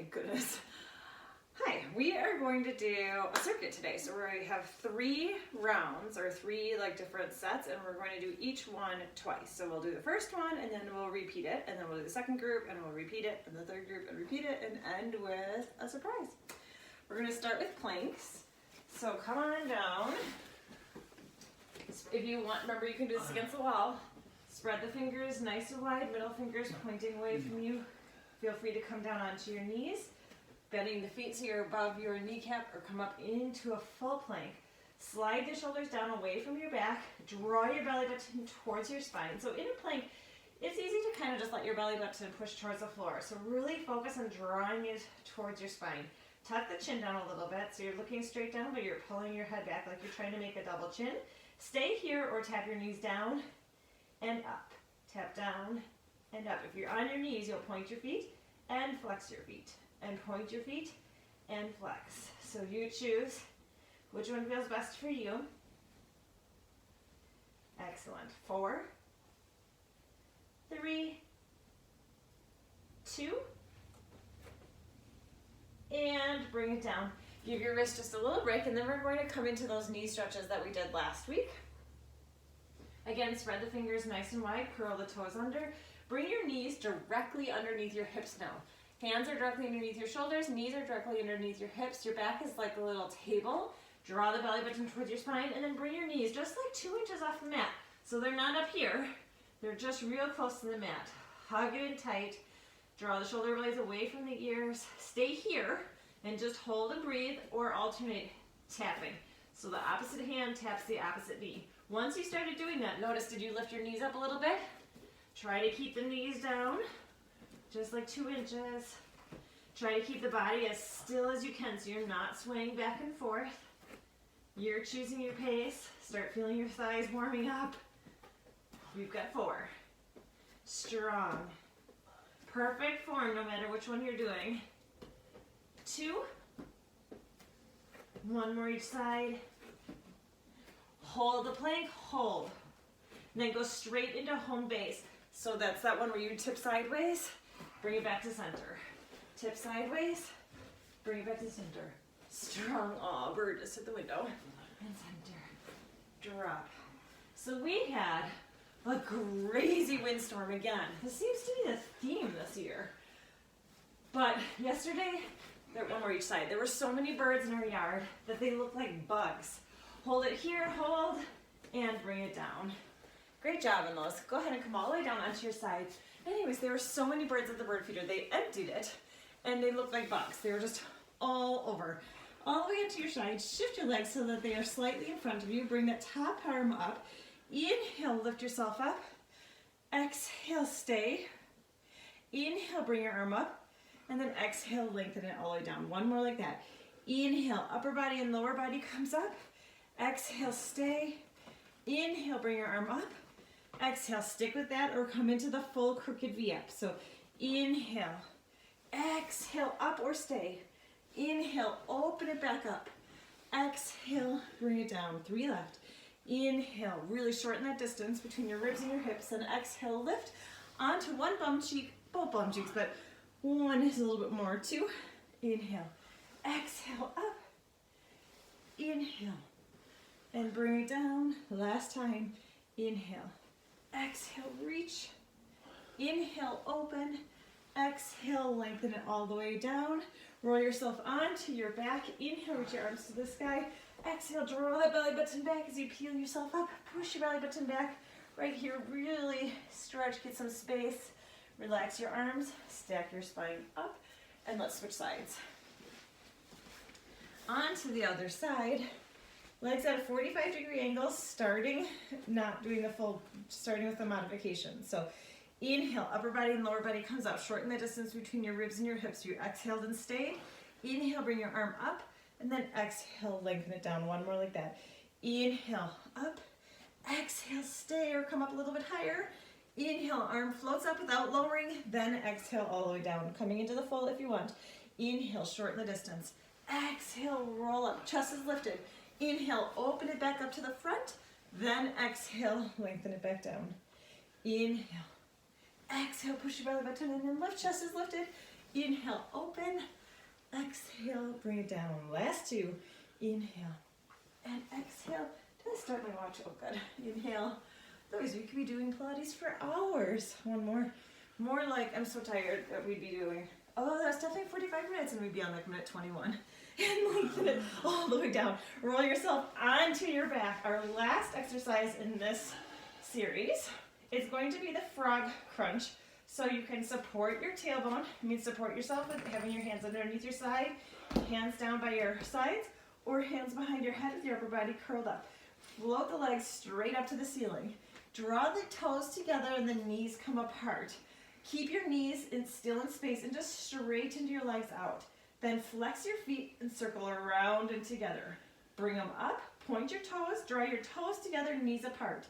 thank goodness. Hi, we are going to do a circuit today. So we have 3 rounds or 3 different sets, and we're going to do each one twice. So we'll do the first one and then we'll repeat it, and then we'll do the second group and we'll repeat it, and the third group and repeat it, and end with a surprise. We're going to start with planks. So come on down. If you want, remember you can do this against the wall. Spread the fingers nice and wide, middle fingers pointing away from you. Feel free to come down onto your knees, bending the feet so you're above your kneecap, or come up into a full plank. Slide the shoulders down away from your back, draw your belly button towards your spine. So in a plank, it's easy to kind of just let your belly button push towards the floor. So really focus on drawing it towards your spine. Tuck the chin down a little bit so you're looking straight down, but you're pulling your head back like you're trying to make a double chin. Stay here or tap your knees down and up. Tap down and up. If you're on your knees, you'll point your feet and flex your feet, and point your feet and flex. So you choose which one feels best for you. Excellent. 4, 3, 2, and bring it down. Give your wrist just a little break, and then we're going to come into those knee stretches that we did last week. Again, spread the fingers nice and wide, curl the toes under. Bring your knees directly underneath your hips now. Hands are directly underneath your shoulders, knees are directly underneath your hips. Your back is like a little table. Draw the belly button towards your spine, and then bring your knees just like 2 inches off the mat. So they're not up here, they're just real close to the mat. Hug it in tight. Draw the shoulder blades away from the ears. Stay here and just hold and breathe, or alternate tapping. So the opposite hand taps the opposite knee. Once you started doing that, notice, did you lift your knees up a little bit? Try to keep the knees down, just like 2 inches. Try to keep the body as still as you can so you're not swaying back and forth. You're choosing your pace. Start feeling your thighs warming up. We've got 4. Strong. Perfect form no matter which one you're doing. 2. 1 more each side. Hold the plank, hold. And then go straight into home base. So that's that one where you tip sideways, bring it back to center. Tip sideways, bring it back to center. Strong, aw, bird just hit the window. And center, drop. So we had a crazy windstorm again. This seems to be the theme this year. But yesterday, one more each side, there were so many birds in our yard that they looked like bugs. Hold it here, hold, and bring it down. Great job on those. Go ahead and come all the way down onto your side. Anyways, there were so many birds at the bird feeder. They emptied it, and they looked like bugs. They were just all over. All the way into your side. Shift your legs so that they are slightly in front of you. Bring that top arm up. Inhale, lift yourself up. Exhale, stay. Inhale, bring your arm up. And then exhale, lengthen it all the way down. 1 more like that. Inhale, upper body and lower body comes up. Exhale, stay. Inhale, bring your arm up. Exhale, stick with that or come into the full crooked V up. So inhale, exhale, up or stay. Inhale, open it back up. Exhale, bring it down. 3 left. Inhale, really shorten that distance between your ribs and your hips, and exhale, lift onto one bum cheek, both bum cheeks, but one is a little bit more. 2, inhale, exhale, up, inhale, and bring it down. Last time, inhale, exhale, reach, inhale, open, exhale, lengthen it all the way down. Roll yourself onto your back. Inhale, reach your arms to the sky. Exhale, draw that belly button back as you peel yourself up. Push your belly button back. Right here, really stretch, get some space. Relax your arms, stack your spine up, and let's switch sides. On to the other side. Legs at a 45-degree angle, starting with the modification. So inhale, upper body and lower body comes up. Shorten the distance between your ribs and your hips. You exhaled and stayed. Inhale, bring your arm up, and then exhale, lengthen it down. 1 more like that. Inhale, up. Exhale, stay or come up a little bit higher. Inhale, arm floats up without lowering, then exhale all the way down. Coming into the full if you want. Inhale, shorten the distance. Exhale, roll up, chest is lifted. Inhale, open it back up to the front, then exhale, lengthen it back down. Inhale, exhale, push your belly button in and lift, chest is lifted. Inhale, open, exhale, bring it down. Last two, inhale and exhale. Did I start my watch? Oh, good. Inhale. Those, we could be doing Pilates for hours. One more like, I'm so tired that we'd be doing. Oh, that's definitely 45 minutes and we'd be on like minute 21. And lengthen it all the way down. Roll yourself onto your back. Our last exercise in this series is going to be the frog crunch. So you can support your tailbone. I mean, support yourself with having your hands underneath your side, hands down by your sides, or hands behind your head with your upper body curled up. Float the legs straight up to the ceiling. Draw the toes together and the knees come apart. Keep your knees still in space and just straighten your legs out. Then flex your feet and circle around and together. Bring them up, point your toes, draw your toes together, knees apart.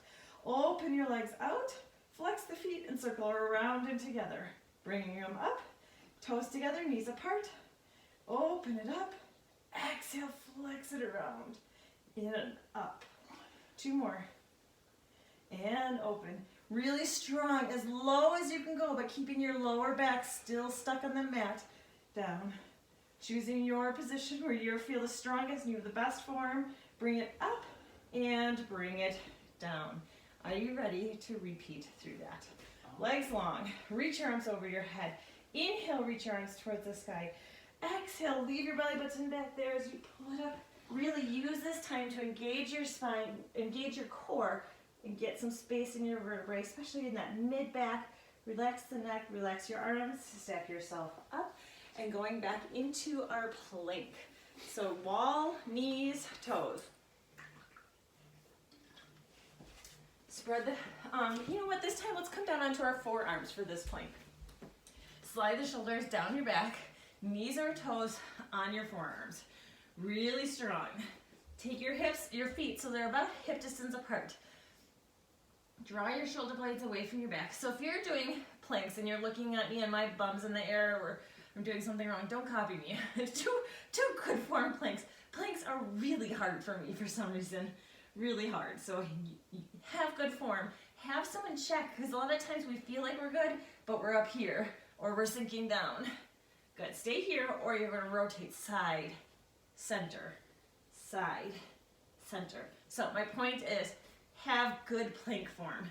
Open your legs out, flex the feet and circle around and together. Bringing them up, toes together, knees apart. Open it up, exhale, flex it around. In and up. Two more. And open. Really strong, as low as you can go, but keeping your lower back still stuck on the mat. Down. Choosing your position where you feel the strongest and you have the best form. Bring it up and bring it down. Are you ready to repeat through that? Legs long. Reach your arms over your head. Inhale, reach your arms towards the sky. Exhale, leave your belly button back there as you pull it up. Really use this time to engage your spine, engage your core, and get some space in your vertebrae, especially in that mid-back. Relax the neck, relax your arms, stack yourself up, and going back into our plank. So wall, knees, toes. Spread the, you know what, this time let's come down onto our forearms for this plank. Slide the shoulders down your back, knees or toes on your forearms. Really strong. Take your hips, your feet, so they're about hip distance apart. Draw your shoulder blades away from your back. So if you're doing planks and you're looking at me and my bum's in the air or I'm doing something wrong, don't copy me. two good form planks. Planks are really hard for me for some reason. Really hard. So have good form. Have someone check, because a lot of times we feel like we're good, but we're up here or we're sinking down. Good. Stay here, or you're going to rotate side, center, side, center. So my point is, have good plank form.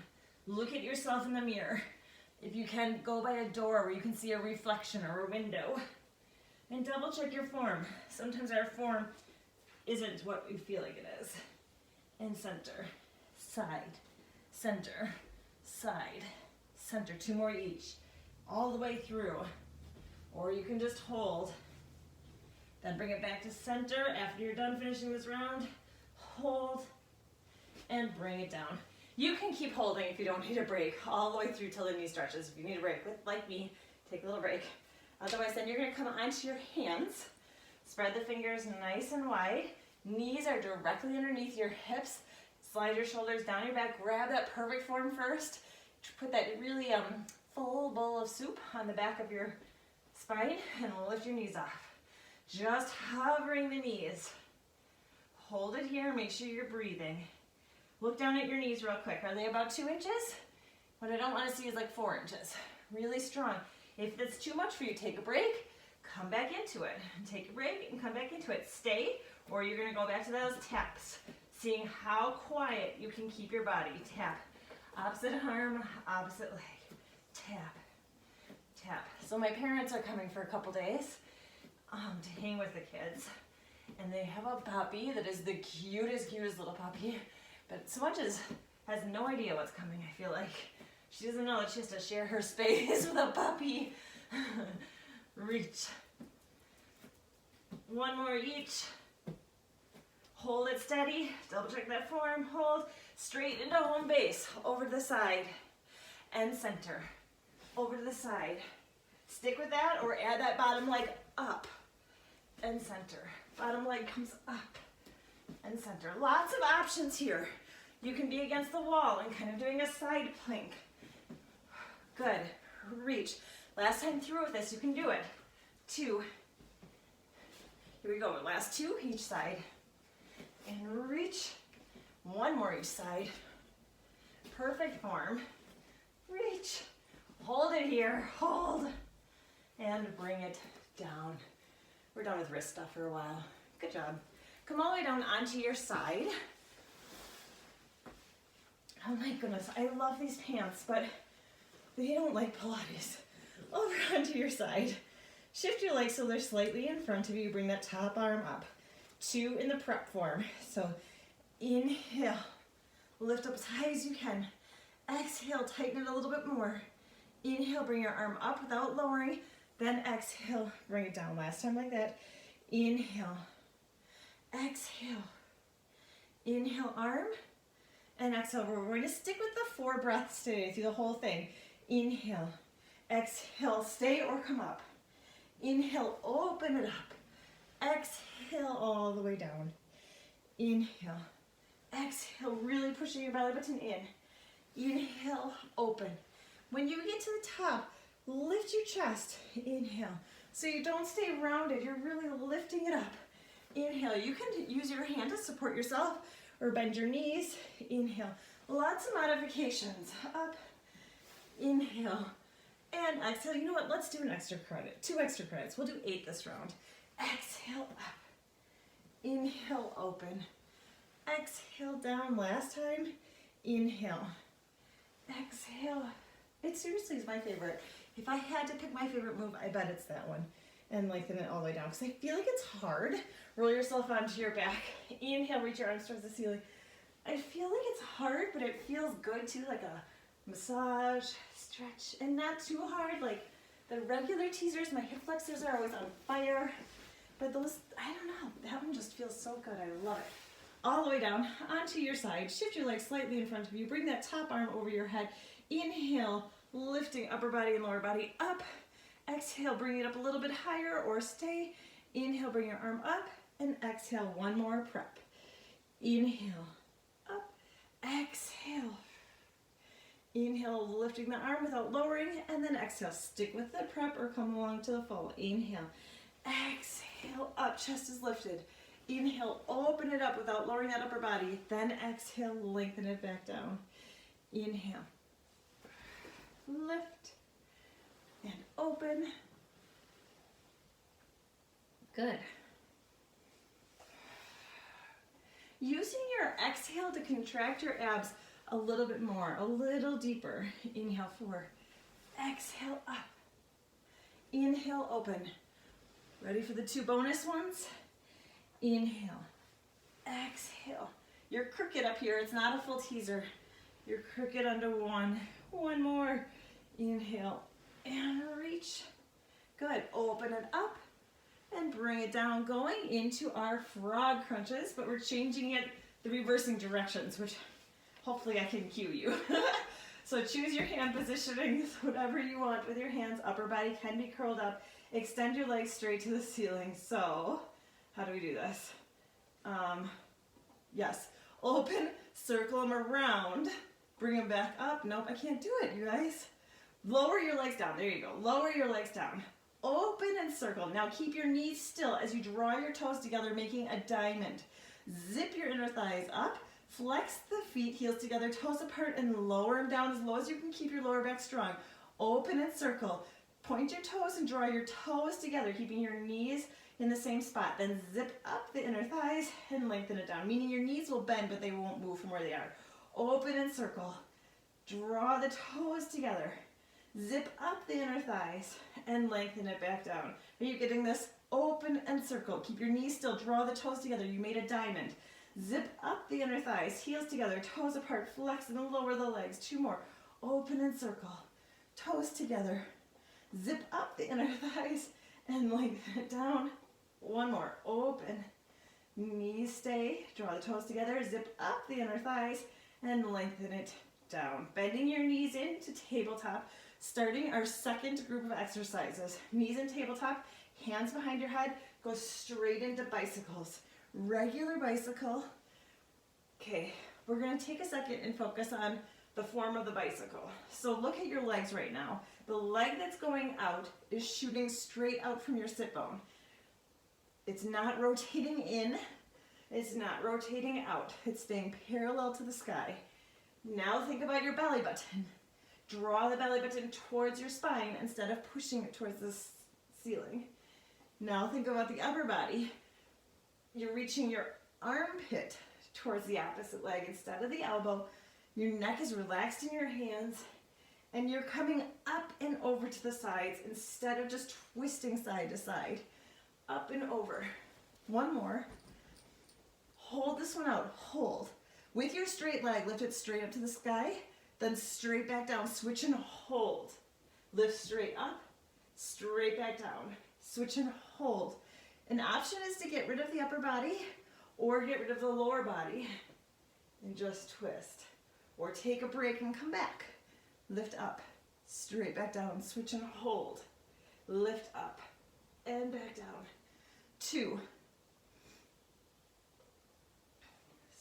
Look at yourself in the mirror. If you can, go by a door where you can see a reflection or a window. And double check your form. Sometimes our form isn't what we feel like it is. And center, side, center, side, center. Two more each. All the way through. Or you can just hold. Then bring it back to center after you're done finishing this round. Hold and bring it down. You can keep holding if you don't need a break all the way through till the knee stretches. If you need a break, like me, take a little break. Otherwise, then you're going to come onto your hands. Spread the fingers nice and wide. Knees are directly underneath your hips. Slide your shoulders down your back. Grab that perfect form first. Put that really full bowl of soup on the back of your spine and lift your knees off. Just hovering the knees. Hold it here. Make sure you're breathing. Look down at your knees real quick. Are they about 2 inches? What I don't want to see is like 4 inches. Really strong. If that's too much for you, take a break. Come back into it. Take a break and come back into it. Stay, or you're going to go back to those taps. Seeing how quiet you can keep your body. Tap. Opposite arm, opposite leg. Tap. Tap. So my parents are coming for a couple days to hang with the kids. And they have a puppy that is the cutest little puppy. But Swatches has no idea what's coming, I feel like. She doesn't know that she has to share her space with a puppy. Reach. One more each. Hold it steady. Double check that form. Hold. Straight into home base. Over to the side. And center. Over to the side. Stick with that or add that bottom leg up. And center. Bottom leg comes up. And center. Lots of options here. You can be against the wall and kind of doing a side plank. Good. Reach. Last time through with this, you can do it. 2. Here we go. Last 2 each side. And reach. 1 more each side. Perfect form. Reach. Hold it here. Hold. And bring it down. We're done with wrist stuff for a while. Good job. Come all the way down onto your side. Oh my goodness, I love these pants, but they don't like Pilates. Over onto your side. Shift your legs so they're slightly in front of you. Bring that top arm up. 2 in the prep form. So inhale, lift up as high as you can. Exhale, tighten it a little bit more. Inhale, bring your arm up without lowering. Then exhale, bring it down. Last time like that. Inhale, exhale. Inhale, arm, and exhale. We're going to stick with the 4 breaths today through the whole thing. Inhale, exhale, stay or come up. Inhale, open it up. Exhale all the way down. Inhale, exhale, really pushing your belly button in. Inhale, open. When you get to the top, lift your chest. Inhale. So you don't stay rounded, you're really lifting it up. Inhale, you can use your hand to support yourself or bend your knees. Inhale, lots of modifications. Up, inhale, and exhale. You know what, let's do an extra credit, 2 extra credits. We'll do 8 this round. Exhale, up. Inhale, open. Exhale, down. Last time, inhale. Exhale. It seriously is my favorite. If I had to pick my favorite move, I bet it's that one. And lengthen it all the way down, because I feel like it's hard. Roll yourself onto your back. Inhale, reach your arms towards the ceiling. I feel like it's hard, but it feels good too, like a massage, stretch, and not too hard. Like the regular teasers, my hip flexors are always on fire. But those, I don't know, that one just feels so good. I love it. All the way down onto your side. Shift your legs slightly in front of you. Bring that top arm over your head. Inhale, lifting upper body and lower body up. Exhale, bring it up a little bit higher or stay. Inhale, bring your arm up, and exhale, one more prep. Inhale, up, exhale. Inhale, lifting the arm without lowering, and then exhale. Stick with the prep or come along to the full. Inhale, exhale, up, chest is lifted. Inhale, open it up without lowering that upper body. Then exhale, lengthen it back down. Inhale, lift, and open. Good. Using your exhale to contract your abs a little bit more, a little deeper. Inhale, 4. Exhale, up. Inhale, open. Ready for the 2 bonus ones? Inhale, exhale. You're crooked up here. It's not a full teaser. You're crooked under 1. One more. Inhale and reach. Good. Open it up and bring it down, going into our frog crunches, but we're changing it, the reversing directions, which hopefully I can cue you. So choose your hand positioning, whatever you want with your hands. Upper body can be curled up. Extend your legs straight to the ceiling. So how do we do this? Yes. Open, circle them around, bring them back up. Nope, I can't do it, you guys. Lower your legs down. There you go. Lower your legs down. Open and circle. Now keep your knees still as you draw your toes together, making a diamond. Zip your inner thighs up. Flex the feet, heels together, toes apart, and lower them down as low as you can. Keep your lower back strong. Open and circle. Point your toes and draw your toes together, keeping your knees in the same spot. Then zip up the inner thighs and lengthen it down, meaning your knees will bend, but they won't move from where they are. Open and circle. Draw the toes together. Zip up the inner thighs and lengthen it back down. Are you getting this? Open and circle. Keep your knees still. Draw the toes together. You made a diamond. Zip up the inner thighs, heels together, toes apart, flex and lower the legs. 2 more. Open and circle. Toes together. Zip up the inner thighs and lengthen it down. 1 more. Open. Knees stay. Draw the toes together. Zip up the inner thighs and lengthen it down. Bending your knees into tabletop. Starting our second group of exercises. Knees in tabletop, hands behind your head. Go straight into bicycles. Regular bicycle. Okay, we're going to take a second and focus on the form of the bicycle. So look at your legs right now. The leg that's going out is shooting straight out from your sit bone. It's not rotating in. It's not rotating out. It's staying parallel to the sky. Now think about your belly button. Draw the belly button towards your spine instead of pushing it towards the ceiling. Now think about the upper body. You're reaching your armpit towards the opposite leg instead of the elbow. Your neck is relaxed in your hands, and you're coming up and over to the sides instead of just twisting side to side. Up and over. One more. Hold this one out. Hold. With your straight leg, lift it straight up to the sky, then straight back down. Switch and hold. Lift straight up, straight back down. Switch and hold. An option is to get rid of the upper body or get rid of the lower body and just twist. Or take a break and come back. Lift up, straight back down. Switch and hold. Lift up and back down. 2.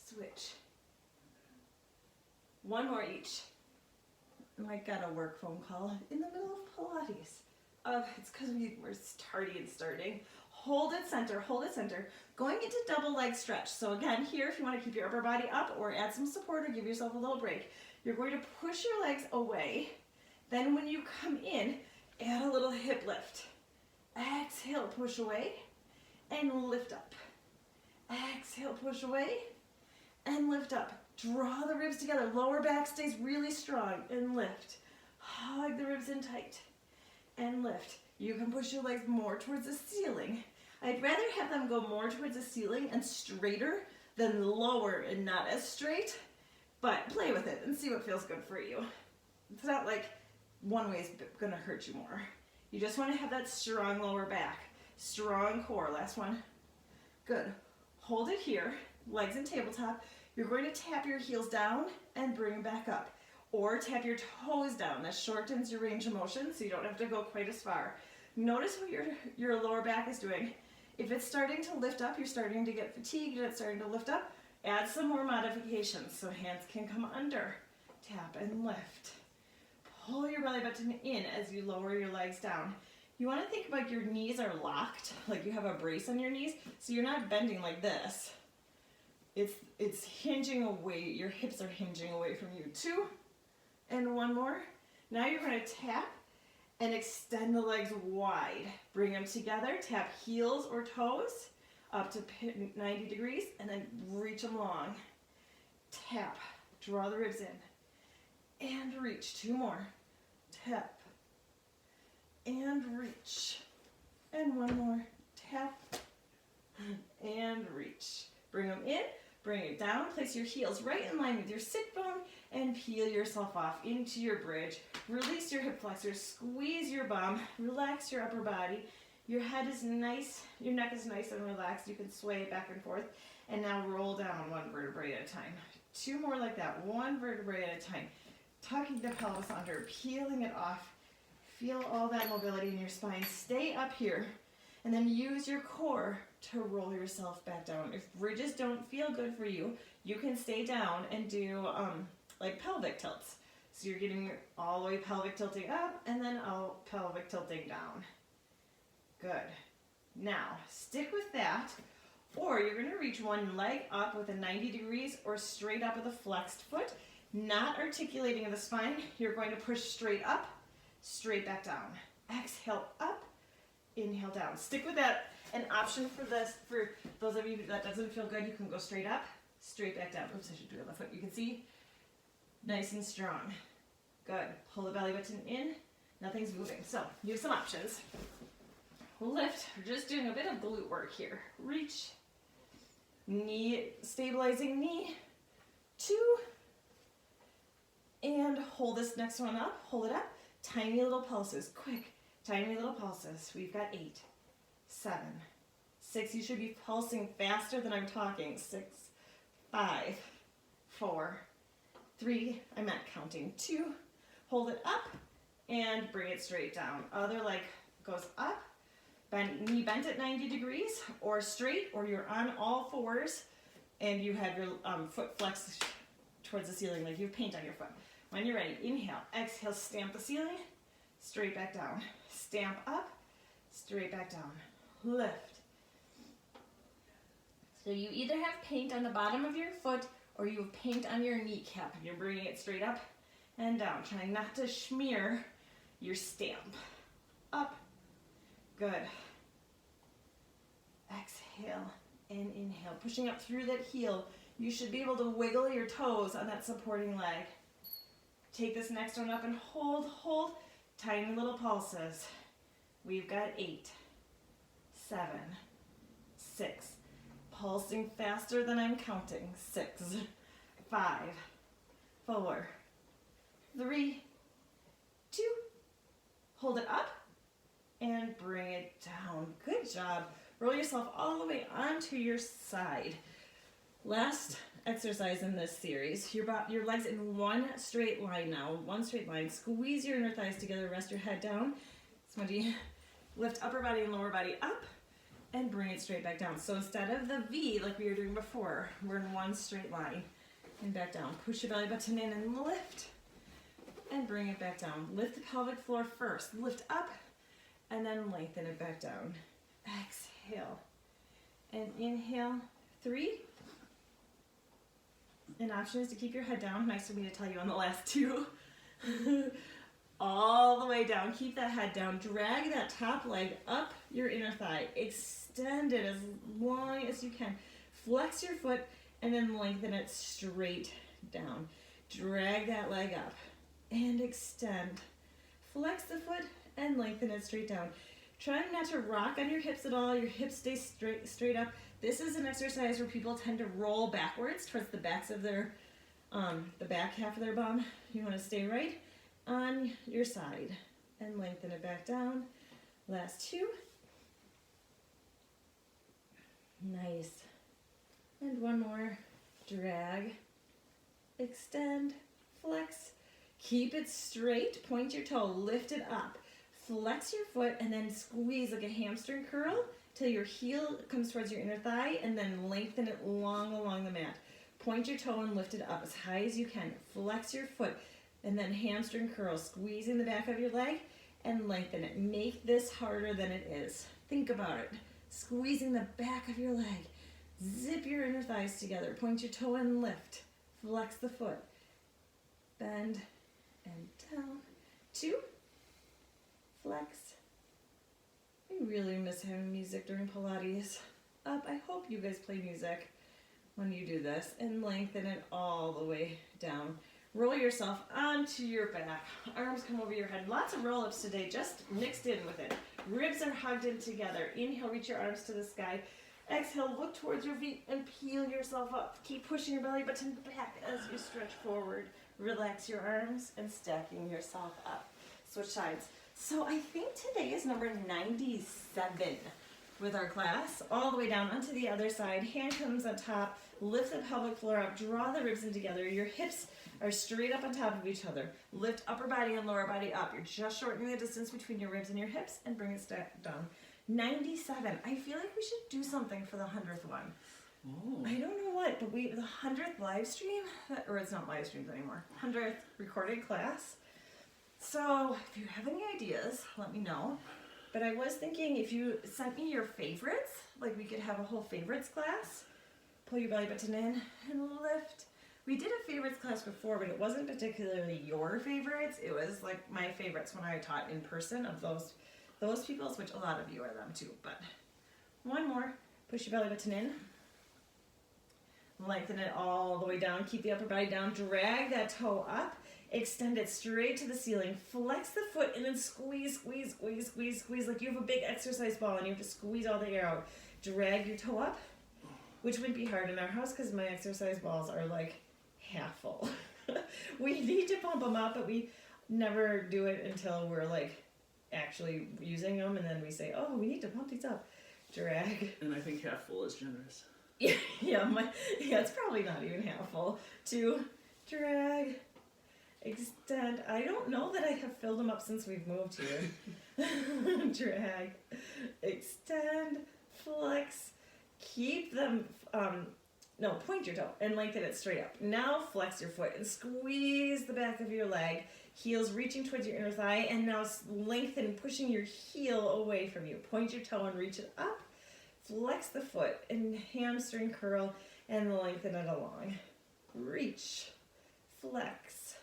Switch. One more each. I might got a work phone call in the middle of Pilates. It's because we're tardy and starting. Hold it center, hold it center. Going into double leg stretch. So again, here, if you want to keep your upper body up or add some support or give yourself a little break, you're going to push your legs away. Then when you come in, add a little hip lift. Exhale, push away and lift up. Exhale, push away and lift up. Draw the ribs together. Lower back stays really strong and lift. Hug the ribs in tight and lift. You can push your legs more towards the ceiling. I'd rather have them go more towards the ceiling and straighter than lower and not as straight, but play with it and see what feels good for you. It's not like one way is going to hurt you more. You just want to have that strong lower back, strong core. Last one. Good. Hold it here, legs in tabletop. You're going to tap your heels down and bring them back up. Or tap your toes down. That shortens your range of motion so you don't have to go quite as far. Notice what your lower back is doing. If it's starting to lift up, you're starting to get fatigued and it's starting to lift up, add some more modifications so hands can come under. Tap and lift. Pull your belly button in as you lower your legs down. You want to think about your knees are locked, like you have a brace on your knees, so you're not bending like this. It's hinging away, your hips are hinging away from you. 2, and one more. Now you're going to tap and extend the legs wide. Bring them together, tap heels or toes up to 90 degrees, and then reach them long. Tap, draw the ribs in, and reach. 2 more. Tap, and reach. And one more. Tap, and reach. Bring them in, bring it down. Place your heels right in line with your sit bone and peel yourself off into your bridge. Release your hip flexors, squeeze your bum, relax your upper body. Your head is nice, your neck is nice and relaxed. You can sway it back and forth. And now roll down 1 vertebrae at a time. 2 more like that, 1 vertebrae at a time. Tucking the pelvis under, peeling it off. Feel all that mobility in your spine. Stay up here. And then use your core to roll yourself back down. If bridges don't feel good for you, you can stay down and do like pelvic tilts. So you're getting all the way pelvic tilting up and then pelvic tilting down. Good. Now, stick with that, or you're going to reach one leg up with a 90 degrees or straight up with a flexed foot, not articulating the spine. You're going to push straight up, straight back down. Exhale up. Inhale down. Stick with that. An option for this, for those of you that doesn't feel good, you can go straight up, straight back down. Oops, I should do it on the foot. You can see, nice and strong. Good. Pull the belly button in. Nothing's moving. So you have some options. Lift. We're just doing a bit of glute work here. Reach. Knee, stabilizing knee. 2. And hold this next one up. Hold it up. Tiny little pulses. Quick. Tiny little pulses. We've got 8, 7, 6. You should be pulsing faster than I'm talking. 6, 5, 4, 3. I meant counting. 2. Hold it up and bring it straight down. Other leg goes up. Bend, knee bent at 90 degrees or straight, or you're on all 4s and you have your foot flexed towards the ceiling like you have paint on your foot. When you're ready, inhale, exhale, stamp the ceiling, straight back down. Stamp up, straight back down. Lift. So you either have paint on the bottom of your foot or you have paint on your kneecap and you're bringing it straight up and down, trying not to smear your stamp. Up. Good. Exhale and inhale. Pushing up through that heel. You should be able to wiggle your toes on that supporting leg. Take this next one up and hold, hold. Tiny little pulses. We've got 8, 7, 6. Pulsing faster than I'm counting. 6, 5, 4, 3, 2. Hold it up and bring it down. Good job. Roll yourself all the way onto your side. Last exercise in this series. Your legs in one straight line now. One straight line. Squeeze your inner thighs together. Rest your head down. Somebody lift upper body and lower body up and bring it straight back down. So instead of the V like we were doing before, we're in one straight line and back down. Push your belly button in and lift and bring it back down. Lift the pelvic floor first. Lift up and then lengthen it back down. Exhale and inhale. 3. An option is to keep your head down. Nice of me to tell you on the last 2. All the way down. Keep that head down. Drag that top leg up your inner thigh. Extend it as long as you can. Flex your foot and then lengthen it straight down. Drag that leg up and extend. Flex the foot and lengthen it straight down. Trying not to rock on your hips at all. Your hips stay straight up. This is an exercise where people tend to roll backwards towards the backs of their, the back half of their bum. You want to stay right on your side and lengthen it back down. Last 2. Nice. And one more. Drag, extend, flex. Keep it straight. Point your toe. Lift it up. Flex your foot and then squeeze like a hamstring curl till your heel comes towards your inner thigh and then lengthen it long along the mat. Point your toe and lift it up as high as you can. Flex your foot and then hamstring curl, squeezing the back of your leg and lengthen it. Make this harder than it is. Think about it. Squeezing the back of your leg. Zip your inner thighs together. Point your toe and lift. Flex the foot. Bend and down. 2. Flex. I really miss having music during Pilates. Up. I hope you guys play music when you do this. And lengthen it all the way down. Roll yourself onto your back. Arms come over your head. Lots of roll-ups today, just mixed in with it. Ribs are hugged in together. Inhale, reach your arms to the sky. Exhale, look towards your feet and peel yourself up. Keep pushing your belly button back as you stretch forward. Relax your arms and stacking yourself up. Switch sides. So I think today is number 97 with our class. All the way down onto the other side. Hand comes on top. Lift the pelvic floor up. Draw the ribs in together. Your hips are straight up on top of each other. Lift upper body and lower body up. You're just shortening the distance between your ribs and your hips and bring it down. 97. I feel like we should do something for the 100th one. Oh. I don't know what, but the 100th live stream, or it's not live streams anymore, 100th recorded class. So if you have any ideas, let me know. But I was thinking if you sent me your favorites, like we could have a whole favorites class. Pull your belly button in and lift. We did a favorites class before, but it wasn't particularly your favorites. It was like my favorites when I taught in person of those people's, which a lot of you are them too. But one more. Push your belly button in. Lengthen it all the way down. Keep the upper body down. Drag that toe up. Extend it straight to the ceiling. Flex the foot and then squeeze, squeeze, squeeze, squeeze, squeeze. Like you have a big exercise ball and you have to squeeze all the air out. Drag your toe up, which would be hard in our house because my exercise balls are like half full. We need to pump them up, but we never do it until we're like actually using them, and then we say, oh, we need to pump these up. Drag. And I think half full is generous. Yeah, it's probably not even half full. 2, drag, extend. I don't know that I have filled them up since we've moved here. Drag, extend, flex, keep them, point your toe and lengthen it straight up. Now flex your foot and squeeze the back of your leg. Heels reaching towards your inner thigh, and now lengthen, pushing your heel away from you. Point your toe and reach it up. Flex the foot and hamstring curl and lengthen it along. Reach, flex.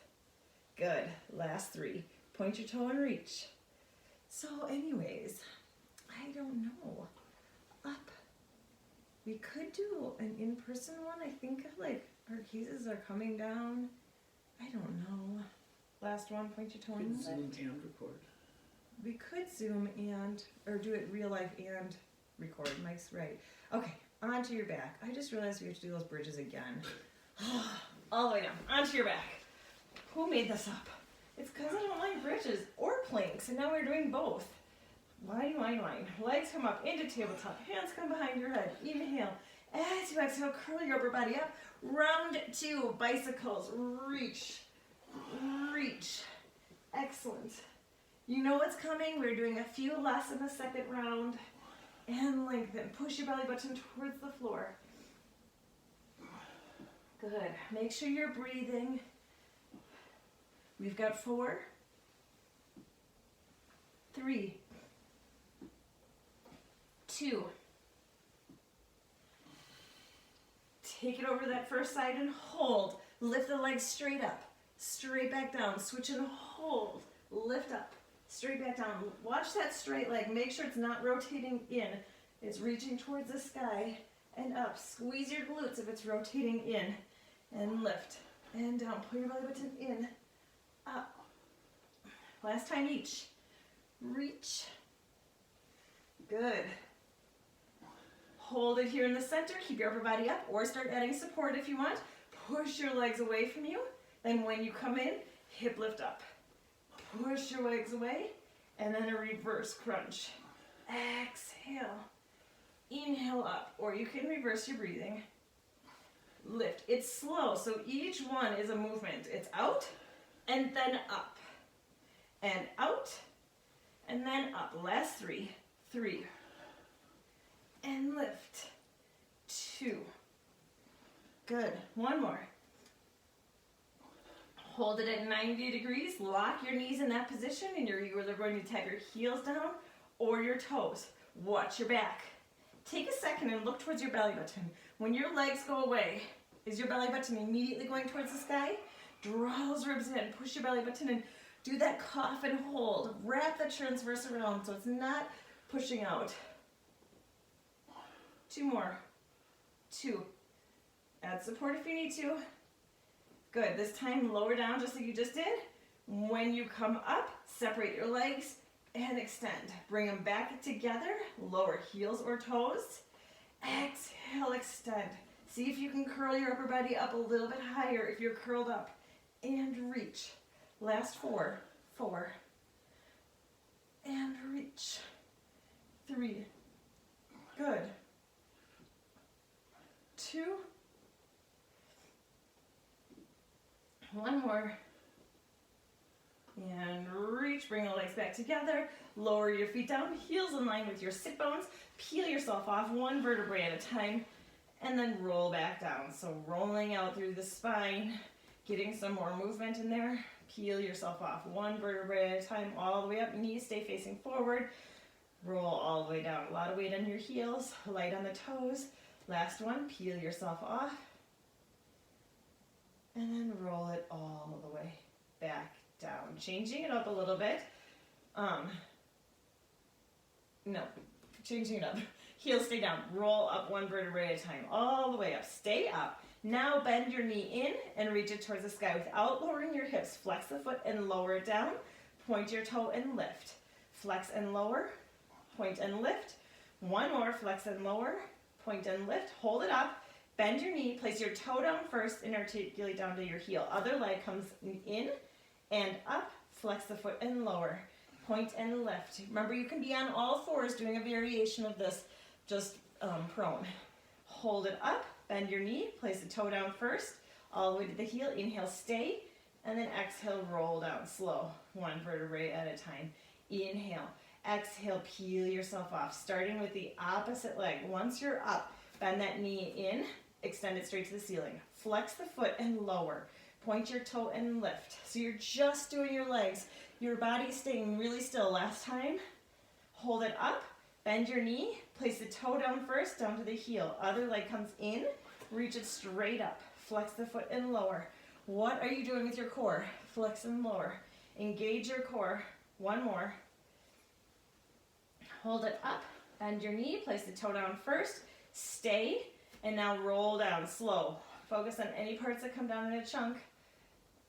Good. Last 3. Point your toe and reach. So anyways, I don't know. Up We could do an in-person one. I think like our cases are coming down. I don't know. Last one, point your toe You and can Zoom lift. and record. We could Zoom and, or do it real life and record. Mike's right. Okay, onto your back. I just realized we have to do those bridges again. All the way down, onto your back. Who made this up? It's because I don't like bridges or planks, and now we're doing both. Whine. Legs come up into tabletop. Hands come behind your head. Inhale. As you exhale, curl your upper body up. Round 2, bicycles. Reach. Excellent. You know what's coming. We're doing a few less in the second round. And lengthen. Push your belly button towards the floor. Good. Make sure you're breathing. We've got 4, 3, 2. Take it over that first side and hold. Lift the legs straight up, straight back down. Switch and hold. Lift up, straight back down. Watch that straight leg. Make sure it's not rotating in. It's reaching towards the sky and up. Squeeze your glutes if it's rotating in. And lift and down. Pull your belly button in, up. Last time each. Reach. Good. Hold it here in the center. Keep your upper body up or start adding support if you want. Push your legs away from you. Then when you come in, hip lift up. Push your legs away and then a reverse crunch. Exhale. Inhale up, or you can reverse your breathing. Lift. It's slow, so each one is a movement. It's out and then up. And out and then up. Last 3. 3. And lift. 2. Good. One more. Hold it at 90 degrees. Lock your knees in that position, and you're either going to tap your heels down or your toes. Watch your back. Take a second and look towards your belly button. When your legs go away, is your belly button immediately going towards the sky? Draw those ribs in. Push your belly button in. Do that cough and hold. Wrap the transverse around so it's not pushing out. 2 more. 2. Add support if you need to. Good. This time lower down just like you just did. When you come up, separate your legs and extend. Bring them back together. Lower heels or toes. Exhale, extend. See if you can curl your upper body up a little bit higher if you're curled up. And reach. Last 4. 4. And reach. 3. Good. 2. 1 more. And reach, bring the legs back together. Lower your feet down, heels in line with your sit bones. Peel yourself off 1 vertebrae at a time. And then roll back down. So rolling out through the spine, getting some more movement in there. Peel yourself off 1 vertebrae at a time, all the way up. Knees stay facing forward. Roll all the way down. A lot of weight on your heels, light on the toes. Last one, peel yourself off. And then roll it all the way back down. Changing it up a little bit. Changing it up. Heels stay down. Roll up 1 vertebrae at a time. All the way up. Stay up. Now bend your knee in and reach it towards the sky without lowering your hips. Flex the foot and lower it down. Point your toe and lift. Flex and lower. Point and lift. 1 more. Flex and lower. Point and lift. Hold it up. Bend your knee. Place your toe down first and articulate down to your heel. Other leg comes in and up. Flex the foot and lower. Point and lift. Remember, you can be on all fours doing a variation of this, just prone. Hold it up. Bend your knee. Place the toe down first, all the way to the heel. Inhale, stay, and then exhale, roll down slow, 1 vertebrae at a time. Inhale. Exhale, peel yourself off, starting with the opposite leg. Once you're up, bend that knee in, extend it straight to the ceiling. Flex the foot and lower. Point your toe and lift. So you're just doing your legs. Your body's staying really still. Last time, hold it up, bend your knee, place the toe down first, down to the heel. Other leg comes in, reach it straight up. Flex the foot and lower. What are you doing with your core? Flex and lower. Engage your core. 1 more. Hold it up, bend your knee, place the toe down first, stay, and now roll down, slow. Focus on any parts that come down in a chunk,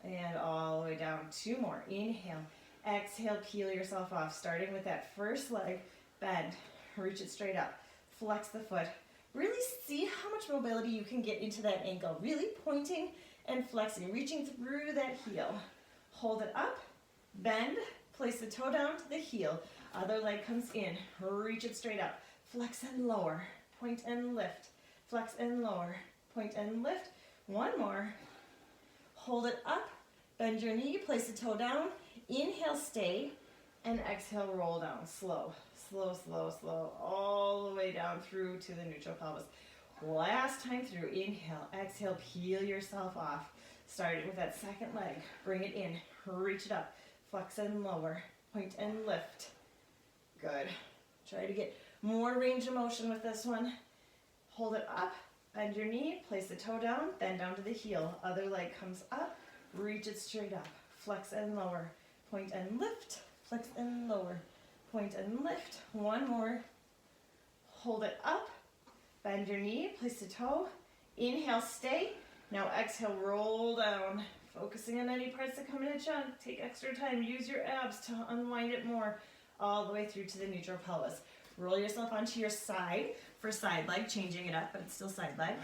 and all the way down. 2 more, inhale, exhale, peel yourself off, starting with that first leg, bend, reach it straight up, flex the foot. Really see how much mobility you can get into that ankle, really pointing and flexing, reaching through that heel. Hold it up, bend, place the toe down to the heel, other leg comes in, reach it straight up, flex and lower, point and lift, flex and lower, point and lift. 1 more, hold it up, bend your knee, place the toe down, inhale, stay, and exhale, roll down, slow, slow, slow, slow, all the way down through to the neutral pelvis. Last time through, inhale, exhale, peel yourself off, starting with that second leg, bring it in, reach it up, flex and lower, point and lift. Good. Try to get more range of motion with this one. Hold it up, bend your knee, place the toe down, bend down to the heel. Other leg comes up, reach it straight up, flex and lower, point and lift, flex and lower, point and lift. 1 more. Hold it up, bend your knee, place the toe, inhale, stay. Now exhale, roll down, focusing on any parts that come in a chunk. Take extra time, use your abs to unwind it more, all the way through to the neutral pelvis. Roll yourself onto your side for side leg, changing it up, but it's still side leg.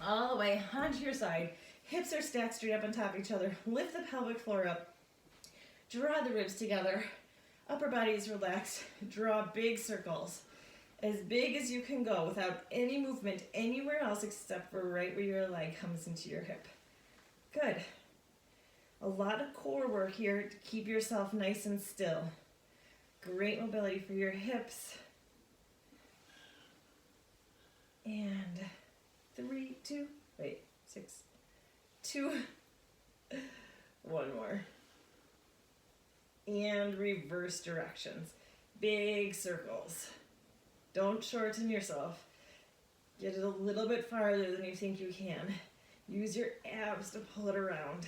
All the way onto your side. Hips are stacked straight up on top of each other. Lift the pelvic floor up. Draw the ribs together. Upper body is relaxed. Draw big circles. As big as you can go without any movement anywhere else except for right where your leg comes into your hip. Good. A lot of core work here to keep yourself nice and still. Great mobility for your hips. And 3, 2, 6, 2, 1 more. And reverse directions. Big circles. Don't shorten yourself. Get it a little bit farther than you think you can. Use your abs to pull it around.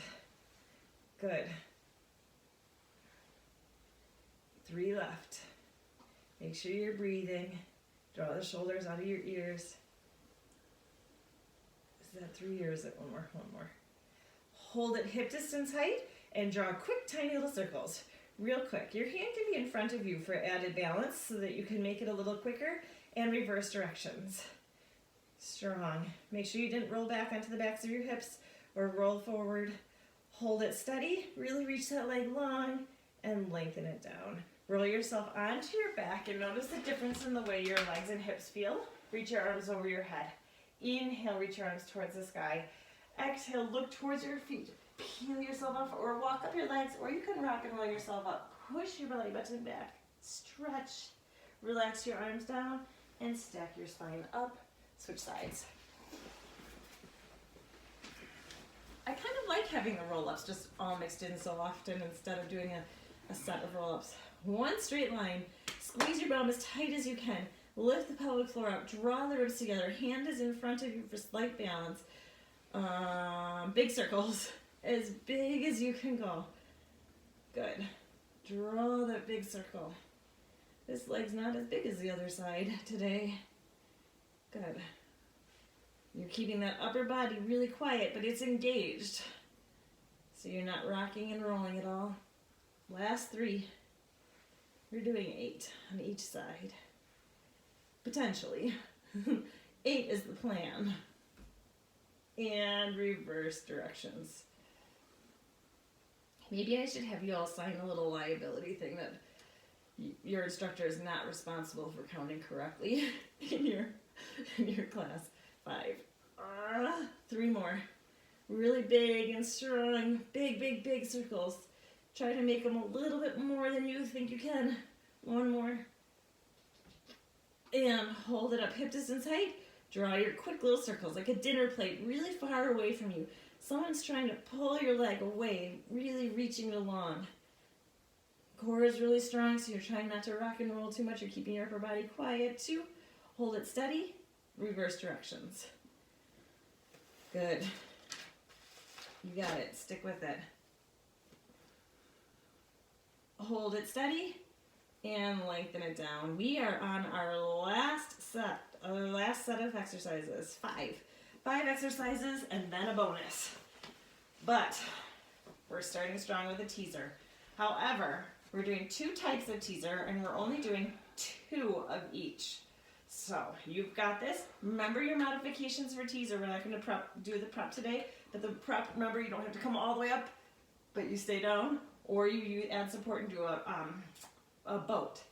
Good. 3 left. Make sure you're breathing. Draw the shoulders out of your ears. Is that 3 or is it 1 more? 1 more. Hold it hip distance height and draw quick, tiny little circles. Real quick. Your hand can be in front of you for added balance so that you can make it a little quicker, and reverse directions. Strong. Make sure you didn't roll back onto the backs of your hips or roll forward. Hold it steady. Really reach that leg long and lengthen it down. Roll yourself onto your back and notice the difference in the way your legs and hips feel. Reach your arms over your head. Inhale, reach your arms towards the sky. Exhale, look towards your feet. Peel yourself off or walk up your legs, or you can rock and roll yourself up. Push your belly button back. Stretch. Relax your arms down and stack your spine up. Switch sides. I kind of like having the roll-ups just all mixed in so often instead of doing a set of roll-ups. 1 straight line. Squeeze your bum as tight as you can. Lift the pelvic floor up. Draw the ribs together. Hand is in front of you for slight balance. Big circles. As big as you can go. Good. Draw that big circle. This leg's not as big as the other side today. Good. You're keeping that upper body really quiet, but it's engaged. So you're not rocking and rolling at all. Last 3. You're doing 8 on each side. Potentially. 8 is the plan. And reverse directions. Maybe I should have you all sign a little liability thing that your instructor is not responsible for counting correctly in your class. 5. 3 more. Really big and strong. Big, big, big circles. Try to make them a little bit more than you think you can. 1 more. And hold it up hip distance height. Draw your quick little circles like a dinner plate really far away from you. Someone's trying to pull your leg away, really reaching it along. Core is really strong, so you're trying not to rock and roll too much. You're keeping your upper body quiet. 2. Hold it steady. Reverse directions. Good. You got it. Stick with it. Hold it steady. and lengthen it down. We are on our last set of exercises. Five exercises and then a bonus. But we're starting strong with a teaser. However, we're doing 2 types of teaser and we're only doing 2 of each. So you've got this. Remember your modifications for teaser. We're not going to do the prep today, but the prep, remember, you don't have to come all the way up, but you stay down, or you add support and do a boat.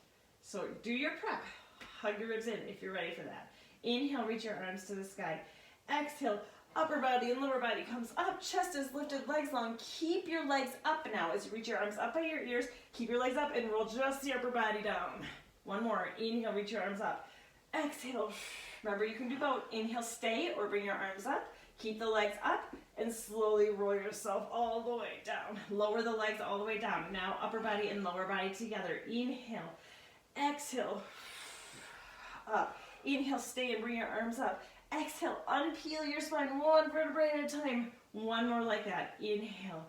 So do your prep. Hug your ribs in if you're ready for that. Inhale, reach your arms to the sky. Exhale, upper body and lower body comes up, chest is lifted, legs long. Keep your legs up now as you reach your arms up by your ears. Keep your legs up and roll just the upper body down. One more. Inhale, reach your arms up. Exhale. Remember, you can do both. Inhale, stay, or bring your arms up. Keep the legs up and slowly roll yourself all the way down. Lower the legs all the way down. Now upper body and lower body together. Inhale. Exhale. Up. Inhale, stay and bring your arms up. Exhale, unpeel your spine 1 vertebrae at a time. One more like that. Inhale.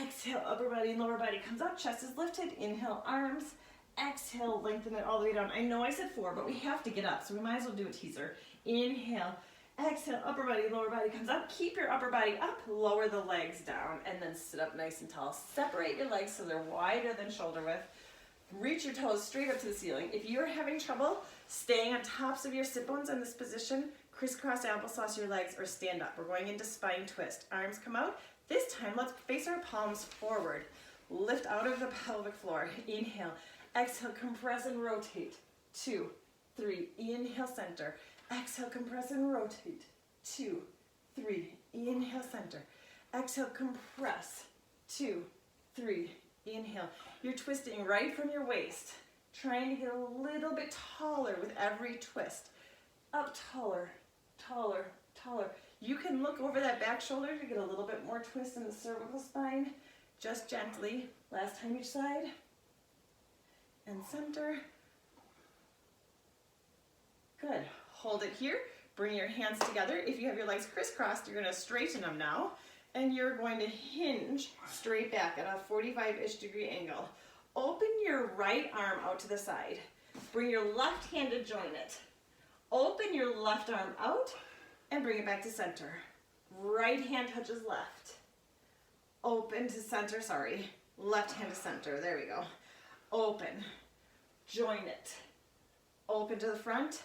Exhale, upper body and lower body comes up. Chest is lifted. Inhale, arms. Exhale, lengthen it all the way down. I know I said 4, but we have to get up, so we might as well do a teaser. Inhale. Exhale, upper body, lower body comes up. Keep your upper body up, lower the legs down, and then sit up nice and tall. Separate your legs so they're wider than shoulder width. Reach your toes straight up to the ceiling. If you're having trouble staying on tops of your sit bones in this position, crisscross applesauce your legs or stand up. We're going into spine twist. Arms come out. This time, let's face our palms forward. Lift out of the pelvic floor. Inhale. Exhale, compress and rotate. 2, 3. Inhale, center. Exhale, compress and rotate. 2, 3. Inhale, center. Exhale, compress. 2, 3. Inhale. You're twisting right from your waist. Trying to get a little bit taller with every twist. Up taller, taller, taller. You can look over that back shoulder to get a little bit more twist in the cervical spine. Just gently. Last time each side. And center. Good. Hold it here. Bring your hands together. If you have your legs crisscrossed, you're going to straighten them now. And you're going to hinge straight back at a 45-ish degree angle. Open your right arm out to the side. Bring your left hand to join it. Open your left arm out and bring it back to center. Right hand touches left. Open to center, sorry. Left hand to center, there we go. Open, join it. Open to the front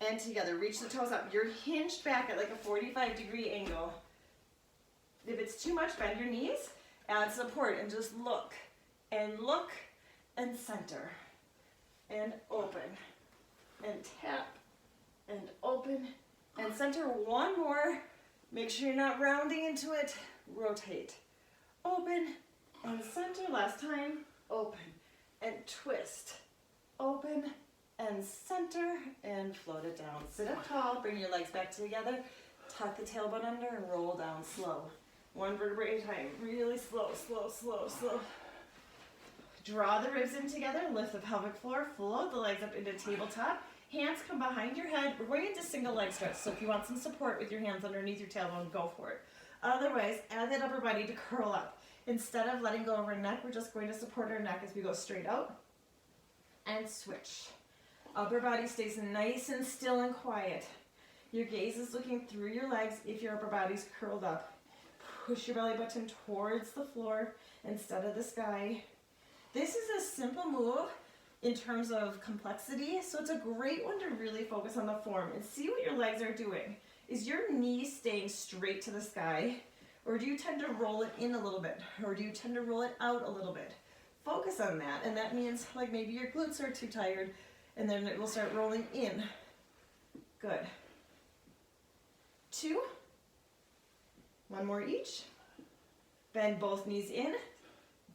and together. Reach the toes up. You're hinged back at like a 45-degree angle. If it's too much, bend your knees, add support, and just look and center and open and tap and open and center. One more. Make sure you're not rounding into it. Rotate. Open and center. Last time. Open and twist. Open and center and float it down. Sit up tall. Bring your legs back together. Tuck the tailbone under and roll down slow. 1 vertebrae at a time. Really slow, slow, slow, slow. Draw the ribs in together. Lift the pelvic floor. Float the legs up into tabletop. Hands come behind your head. We're going into single leg stretch, so if you want some support with your hands underneath your tailbone, go for it. Otherwise, add that upper body to curl up. Instead of letting go of our neck, we're just going to support our neck as we go straight out and switch. Upper body stays nice and still and quiet. Your gaze is looking through your legs if your upper body's curled up. Push your belly button towards the floor instead of the sky. This is a simple move in terms of complexity, so it's a great one to really focus on the form and see what your legs are doing. Is your knee staying straight to the sky, or do you tend to roll it in a little bit, or do you tend to roll it out a little bit? Focus on that, and that means like maybe your glutes are too tired, and then it will start rolling in. Good. 2. 1 more each. Bend both knees in.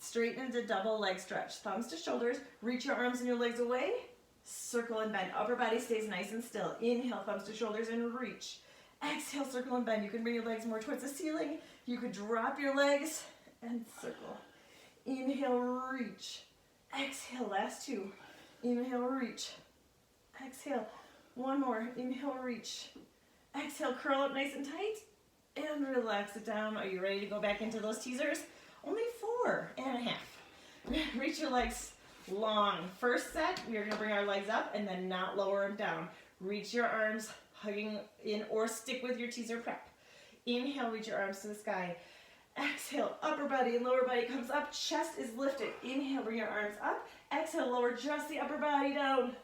Straighten into double leg stretch. Thumbs to shoulders. Reach your arms and your legs away. Circle and bend. Upper body stays nice and still. Inhale, thumbs to shoulders and reach. Exhale, circle and bend. You can bring your legs more towards the ceiling. You could drop your legs and circle. Inhale, reach. Exhale, last 2. Inhale, reach. Exhale. 1 more. Inhale, reach. Exhale, curl up nice and tight. And relax it down. Are you ready to go back into those teasers? Only 4.5. Reach your legs long. First set, we are gonna bring our legs up and then not lower them down. Reach your arms, hugging in, or stick with your teaser prep. Inhale, reach your arms to the sky. Exhale, upper body and lower body comes up, chest is lifted. Inhale, bring your arms up. Exhale, lower just the upper body down.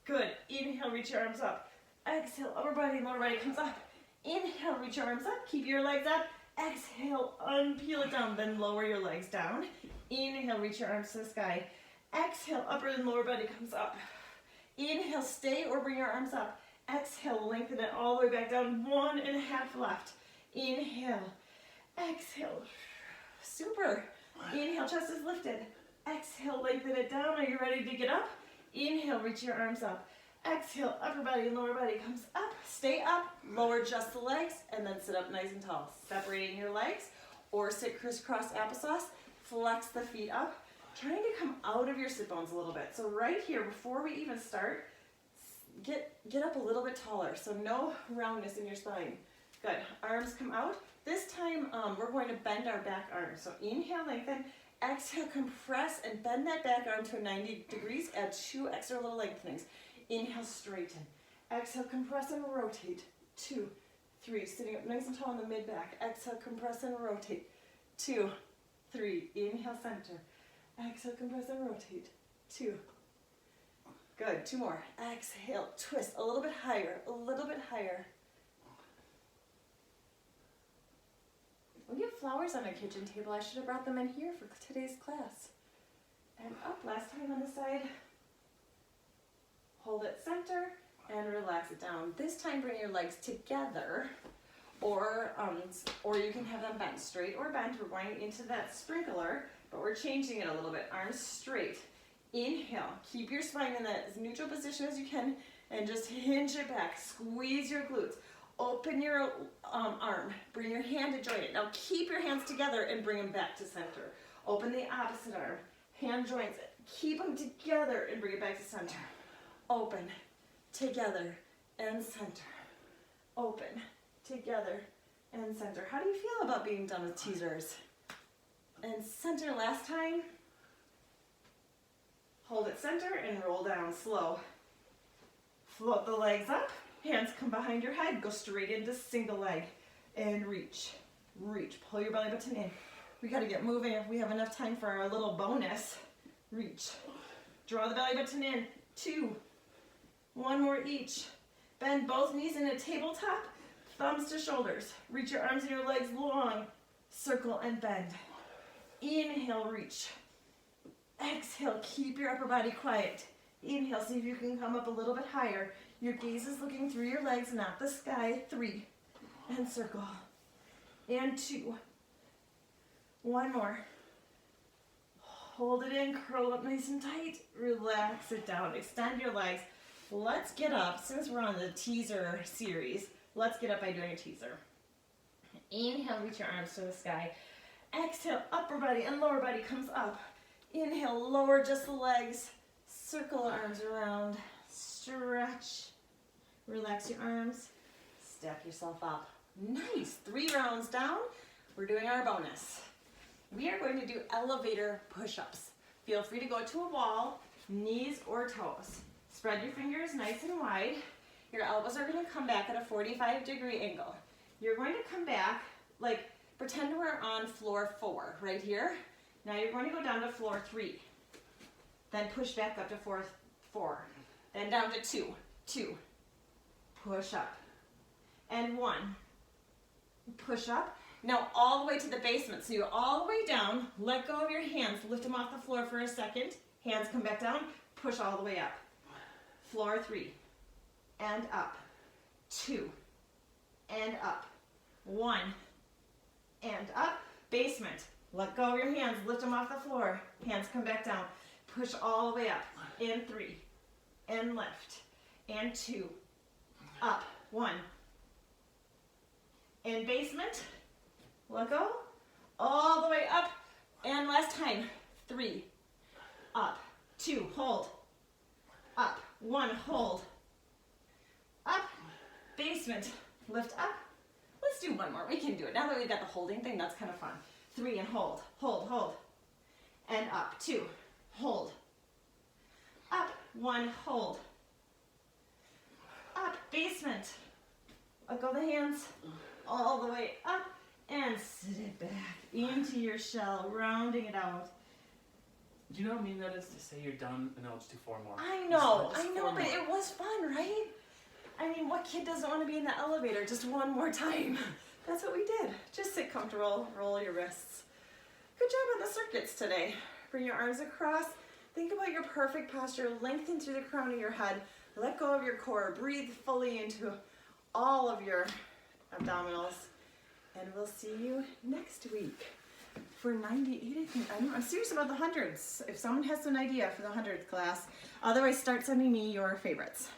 Good. Inhale, reach your arms up. Exhale, upper body and lower body comes up. Inhale, reach your arms up. Keep your legs up. Exhale, unpeel it down, then lower your legs down. Inhale, reach your arms to the sky. Exhale, upper and lower body comes up. Inhale, stay or bring your arms up. Exhale, lengthen it all the way back down. 1.5 left. Inhale. Exhale. Super. Inhale, chest is lifted. Exhale, lengthen it down. Are you ready to get up? Inhale, reach your arms up. Exhale, upper body and lower body comes up. Stay up, lower just the legs, and then sit up nice and tall. Separating your legs, or sit crisscross applesauce. Flex the feet up. Trying to come out of your sit bones a little bit. So right here, before we even start, get up a little bit taller. So no roundness in your spine. Good. Arms come out. This time, we're going to bend our back arm. So inhale, lengthen. Exhale, compress and bend that back arm to 90 degrees. Add 2 extra little lengthenings. Inhale, straighten. Exhale, compress and rotate. 2, 3. Sitting up nice and tall in the mid-back. Exhale, compress and rotate. 2, 3. Inhale, center. Exhale, compress and rotate. 2. Good. 2 more. Exhale, twist a little bit higher, a little bit higher. We have flowers on our kitchen table. I should have brought them in here for today's class. And up, last time on the side. Hold it center and relax it down. This time bring your legs together, or you can have them bent, straight or bent. We're going into that sprinkler, but we're changing it a little bit. Arms straight. Inhale, keep your spine in that as neutral position as you can, and just hinge it back. Squeeze your glutes. Open your arm. Bring your hand to join it. Now keep your hands together and bring them back to center. Open the opposite arm. Hand joins it. Keep them together and bring it back to center. Open, together, and center. Open, together, and center. How do you feel about being done with teasers? And center last time. Hold it center and roll down slow. Float the legs up. Hands come behind your head. Go straight into single leg. And reach. Reach. Pull your belly button in. We got to get moving if we have enough time for our little bonus. Reach. Draw the belly button in. 2. 1 more each. Bend both knees in a tabletop. Thumbs to shoulders. Reach your arms and your legs long. Circle and bend. Inhale, reach. Exhale, keep your upper body quiet. Inhale, see if you can come up a little bit higher. Your gaze is looking through your legs, not the sky. 3. And circle. And 2. 1 more. Hold it in, curl up nice and tight. Relax it down. Extend your legs. Let's get up. Since we're on the teaser series, let's get up by doing a teaser. Inhale, reach your arms to the sky. Exhale, upper body and lower body comes up. Inhale, lower just the legs. Circle arms around. Stretch. Relax your arms. Step yourself up. Nice. 3 rounds down. We're doing our bonus. We are going to do elevator push-ups. Feel free to go to a wall, knees or toes. Spread your fingers nice and wide. Your elbows are going to come back at a 45-degree angle. You're going to come back, like pretend we're on floor 4 right here. Now you're going to go down to floor 3. Then push back up to floor 4. Then down to 2. 2. Push up. And 1. Push up. Now all the way to the basement. So you're all the way down. Let go of your hands. Lift them off the floor for a second. Hands come back down. Push all the way up. Floor 3. And up. 2. And up. 1. And up. Basement. Let go of your hands. Lift them off the floor. Hands come back down. Push all the way up. And 3. And lift. And 2. Up. 1. And basement. Let go. All the way up. And last time. 3. Up. 2. Hold. Up. 1. Hold. Up. Basement. Lift up. Let's do 1 more. We can do it. Now that we've got the holding thing, that's kind of fun. 3 and hold. Hold, hold. And up. 2. Hold. 1, hold. Up, basement. Let go of the hands, all the way up, and sit it back into your shell, rounding it out. Do you know what I mean that is to say you're done and now let's do 4 more? I know, Just but four more. it was fun, right? I mean, what kid doesn't want to be in the elevator just one more time? That's what we did. Just sit comfortable, roll your wrists. Good job on the circuits today. Bring your arms across. Think about your perfect posture. Lengthen through the crown of your head. Let go of your core. Breathe fully into all of your abdominals. And we'll see you next week for 98, I think. I'm serious about the hundreds. If someone has an idea for the 100th class, otherwise start sending me your favorites.